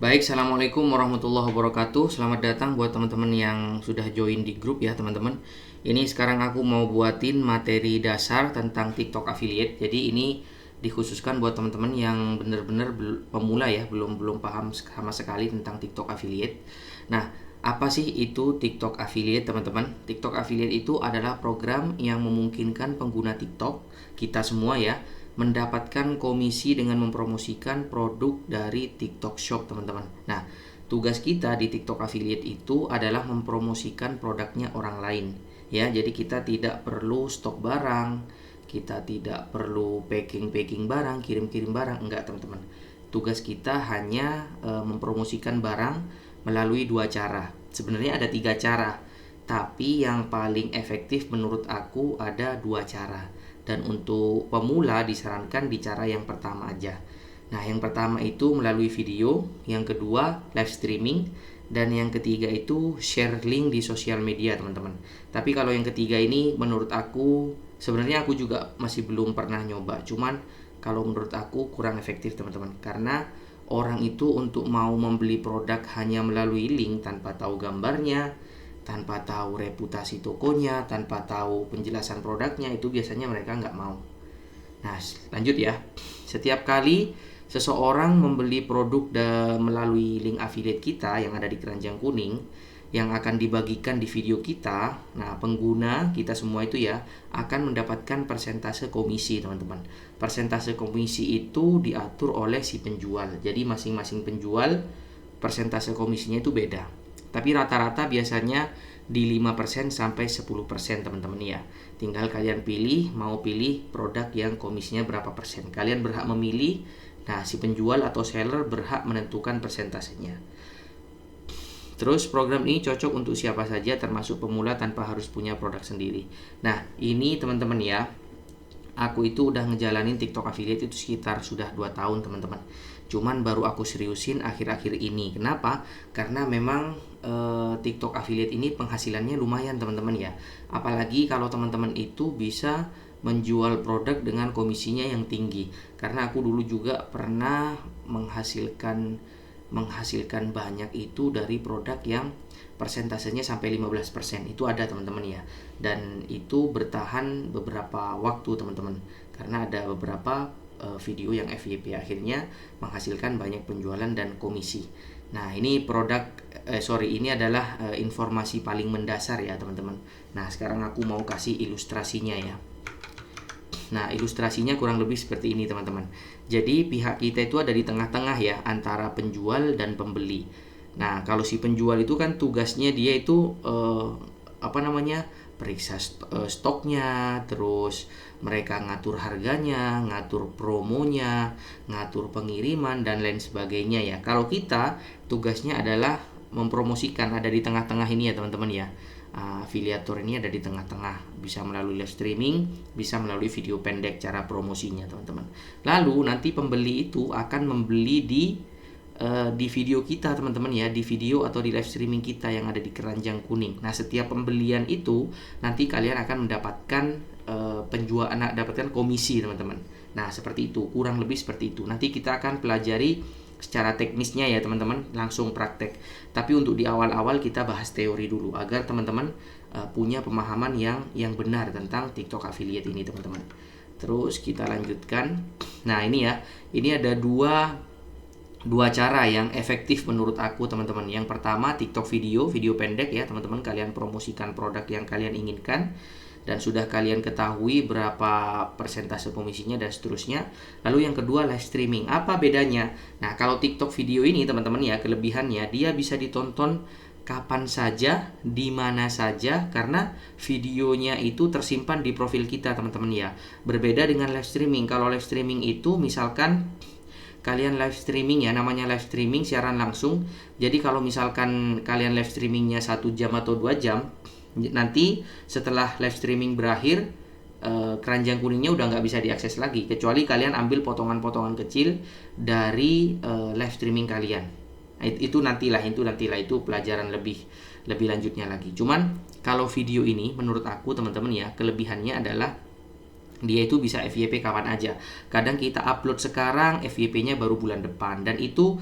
Baik, Assalamualaikum warahmatullahi wabarakatuh. Selamat datang buat teman-teman yang sudah join di grup ya teman-teman. Ini sekarang aku mau buatin materi dasar tentang TikTok affiliate. Jadi ini dikhususkan buat teman-teman yang benar-benar pemula ya, belum paham sama sekali tentang TikTok affiliate. Nah, apa sih itu TikTok affiliate teman-teman? TikTok affiliate itu adalah program yang memungkinkan pengguna TikTok, kita semua ya, mendapatkan komisi dengan mempromosikan produk dari TikTok Shop teman-teman. Nah, tugas kita di TikTok affiliate itu adalah mempromosikan produknya orang lain ya. Jadi kita tidak perlu stok barang, kita tidak perlu packing barang, kirim barang, enggak teman-teman. Tugas kita hanya mempromosikan barang melalui dua cara. Sebenarnya ada tiga cara, tapi yang paling efektif menurut aku ada dua cara. Dan untuk pemula disarankan di cara yang pertama aja. Nah, yang pertama itu melalui video, yang kedua live streaming, dan yang ketiga itu share link di sosial media teman-teman. Tapi kalau yang ketiga ini menurut aku, sebenarnya aku juga masih belum pernah nyoba. Cuman kalau menurut aku kurang efektif teman-teman. Karena orang itu untuk mau membeli produk hanya melalui link tanpa tahu gambarnya, tanpa tahu reputasi tokonya, tanpa tahu penjelasan produknya, itu biasanya mereka nggak mau. Nah, lanjut ya. Setiap kali seseorang membeli produk melalui link affiliate kita yang ada di keranjang kuning, yang akan dibagikan di video kita, nah pengguna kita semua itu ya akan mendapatkan persentase komisi teman-teman. Persentase komisi itu diatur oleh si penjual. Jadi masing-masing penjual persentase komisinya itu beda. Tapi rata-rata biasanya di 5% sampai 10% teman-teman ya. Tinggal kalian pilih, mau pilih produk yang komisinya berapa persen. Kalian berhak memilih, nah si penjual atau seller berhak menentukan persentasenya. Terus program ini cocok untuk siapa saja termasuk pemula tanpa harus punya produk sendiri. Nah ini teman-teman ya, aku itu udah ngejalanin TikTok affiliate itu sekitar sudah 2 tahun teman-teman. Cuman baru aku seriusin akhir-akhir ini. Kenapa? Karena memang TikTok affiliate ini penghasilannya lumayan teman-teman ya. Apalagi kalau teman-teman itu bisa menjual produk dengan komisinya yang tinggi. Karena aku dulu juga pernah menghasilkan banyak itu dari produk yang persentasenya sampai 15%. Itu ada teman-teman ya. Dan itu bertahan beberapa waktu teman-teman. Karena ada beberapa video yang FYP akhirnya menghasilkan banyak penjualan dan komisi. Nah, ini ini adalah informasi paling mendasar ya teman-teman. Nah, sekarang aku mau kasih ilustrasinya ya. Nah, ilustrasinya kurang lebih seperti ini teman-teman. Jadi pihak kita itu ada di tengah-tengah ya antara penjual dan pembeli. Nah, kalau si penjual itu kan tugasnya dia itu periksa stoknya, terus mereka ngatur harganya, ngatur promonya, ngatur pengiriman dan lain sebagainya ya. Kalau kita tugasnya adalah mempromosikan, ada di tengah-tengah ini ya teman-teman ya. Afiliator ini ada di tengah-tengah, bisa melalui live streaming, bisa melalui video pendek cara promosinya teman-teman. Lalu nanti pembeli itu akan membeli di video kita teman-teman ya, di video atau di live streaming kita yang ada di keranjang kuning. Nah, setiap pembelian itu nanti kalian akan mendapatkan dapatkan komisi teman-teman. Nah, seperti itu, kurang lebih seperti itu. Nanti kita akan pelajari secara teknisnya ya teman-teman, langsung praktek. Tapi untuk di awal-awal kita bahas teori dulu agar teman-teman punya pemahaman yang benar tentang TikTok affiliate ini teman-teman. Terus kita lanjutkan. Nah, ini ya, ini ada dua cara yang efektif menurut aku teman-teman. Yang pertama TikTok video pendek ya teman-teman, kalian promosikan produk yang kalian inginkan dan sudah kalian ketahui berapa persentase komisinya dan seterusnya. Lalu yang kedua live streaming. Apa bedanya? Nah, kalau TikTok video ini teman-teman ya, kelebihannya dia bisa ditonton kapan saja, di mana saja, karena videonya itu tersimpan di profil kita teman-teman ya. Berbeda dengan live streaming. Kalau live streaming itu misalkan kalian live streaming ya, namanya live streaming siaran langsung. Jadi kalau misalkan kalian live streamingnya 1 jam atau 2 jam, nanti setelah live streaming berakhir keranjang kuningnya udah nggak bisa diakses lagi, kecuali kalian ambil potongan-potongan kecil dari live streaming kalian. Itu nantilah itu pelajaran lebih lanjutnya lagi. Cuman kalau video ini menurut aku teman-teman ya, kelebihannya adalah dia itu bisa FYP kapan aja. Kadang kita upload sekarang, FYP-nya baru bulan depan, dan itu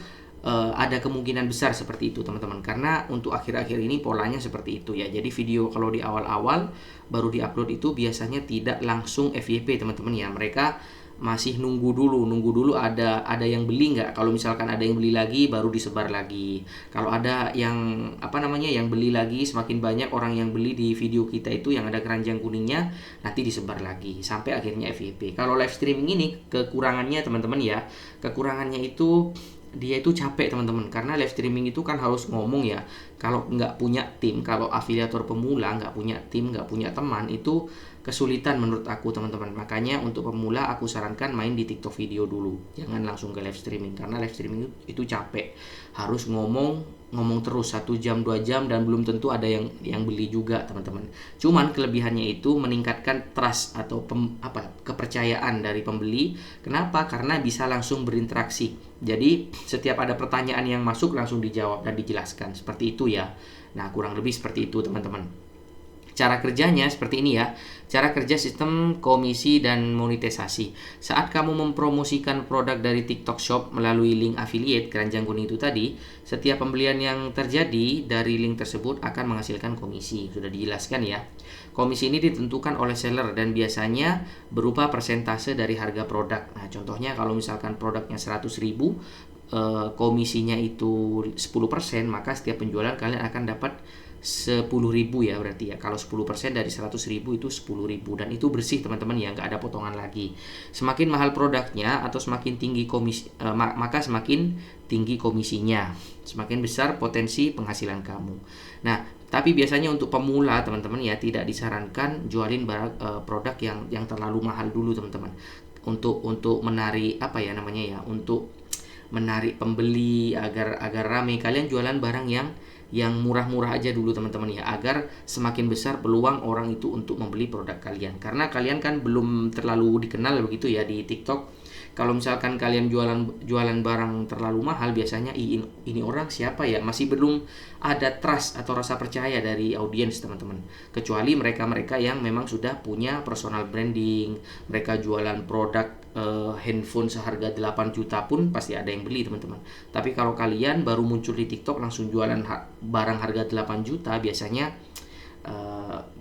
ada kemungkinan besar seperti itu teman-teman, karena untuk akhir-akhir ini polanya seperti itu ya. Jadi video kalau di awal-awal baru diupload itu biasanya tidak langsung FYP teman-teman ya. Mereka masih nunggu dulu ada yang beli nggak. Kalau misalkan ada yang beli lagi baru disebar lagi. Kalau ada yang yang beli lagi, semakin banyak orang yang beli di video kita itu yang ada keranjang kuningnya, nanti disebar lagi sampai akhirnya FYP. Kalau live streaming ini kekurangannya teman-teman ya, kekurangannya itu dia itu capek teman-teman, karena live streaming itu kan harus ngomong ya. Kalau nggak punya tim, kalau afiliator pemula nggak punya tim, nggak punya teman, itu kesulitan menurut aku teman-teman. Makanya untuk pemula aku sarankan main di TikTok video dulu, jangan langsung ke live streaming, karena live streaming itu capek, harus ngomong terus 1 jam 2 jam dan belum tentu ada yang beli juga teman-teman. Cuman kelebihannya itu meningkatkan trust atau kepercayaan dari pembeli. Kenapa? Karena bisa langsung berinteraksi. Jadi setiap ada pertanyaan yang masuk langsung dijawab dan dijelaskan. Seperti itu ya. Nah, kurang lebih seperti itu teman-teman. Cara kerjanya seperti ini ya. Cara kerja sistem komisi dan monetisasi. Saat kamu mempromosikan produk dari TikTok Shop melalui link affiliate keranjang kuning itu tadi, setiap pembelian yang terjadi dari link tersebut akan menghasilkan komisi. Sudah dijelaskan ya. Komisi ini ditentukan oleh seller dan biasanya berupa persentase dari harga produk. Nah, contohnya kalau misalkan produknya 100.000, komisinya itu 10%, maka setiap penjualan kalian akan dapat 10.000 ya berarti ya. Kalau 10% dari 100.000 itu 10.000, dan itu bersih teman-teman ya, nggak ada potongan lagi. Semakin mahal produknya atau semakin tinggi komisi, maka semakin tinggi komisinya, semakin besar potensi penghasilan kamu. Nah, tapi biasanya untuk pemula teman-teman ya, tidak disarankan jualin produk yang terlalu mahal dulu teman-teman. Untuk menarik untuk menarik pembeli agar ramai, kalian jualan barang yang murah-murah aja dulu teman-teman ya, agar semakin besar peluang orang itu untuk membeli produk kalian. Karena kalian kan belum terlalu dikenal begitu ya di TikTok. Kalau misalkan kalian jualan barang terlalu mahal, biasanya ini orang siapa ya, masih belum ada trust atau rasa percaya dari audiens teman-teman. Kecuali mereka-mereka yang memang sudah punya personal branding, mereka jualan produk handphone seharga 8 juta pun pasti ada yang beli teman-teman. Tapi kalau kalian baru muncul di TikTok langsung jualan barang harga 8 juta, biasanya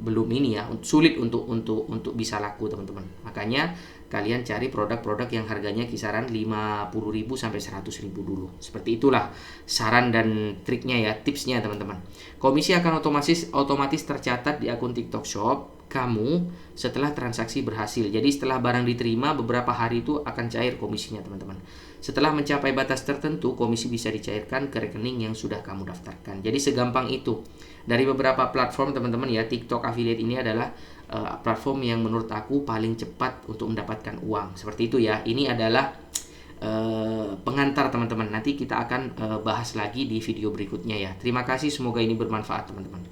belum ini ya, sulit untuk bisa laku teman-teman. Makanya kalian cari produk-produk yang harganya kisaran 50.000 sampai 100.000 dulu. Seperti itulah saran dan triknya ya, tipsnya teman-teman. Komisi akan otomatis tercatat di akun TikTok Shop kamu setelah transaksi berhasil. Jadi setelah barang diterima, beberapa hari itu akan cair komisinya teman-teman. Setelah mencapai batas tertentu, komisi bisa dicairkan ke rekening yang sudah kamu daftarkan. Jadi segampang itu. Dari beberapa platform teman-teman ya, TikTok Affiliate ini adalah platform yang menurut aku paling cepat untuk mendapatkan uang. Seperti itu ya. Ini adalah pengantar teman-teman. Nanti kita akan bahas lagi di video berikutnya ya. Terima kasih, semoga ini bermanfaat teman-teman.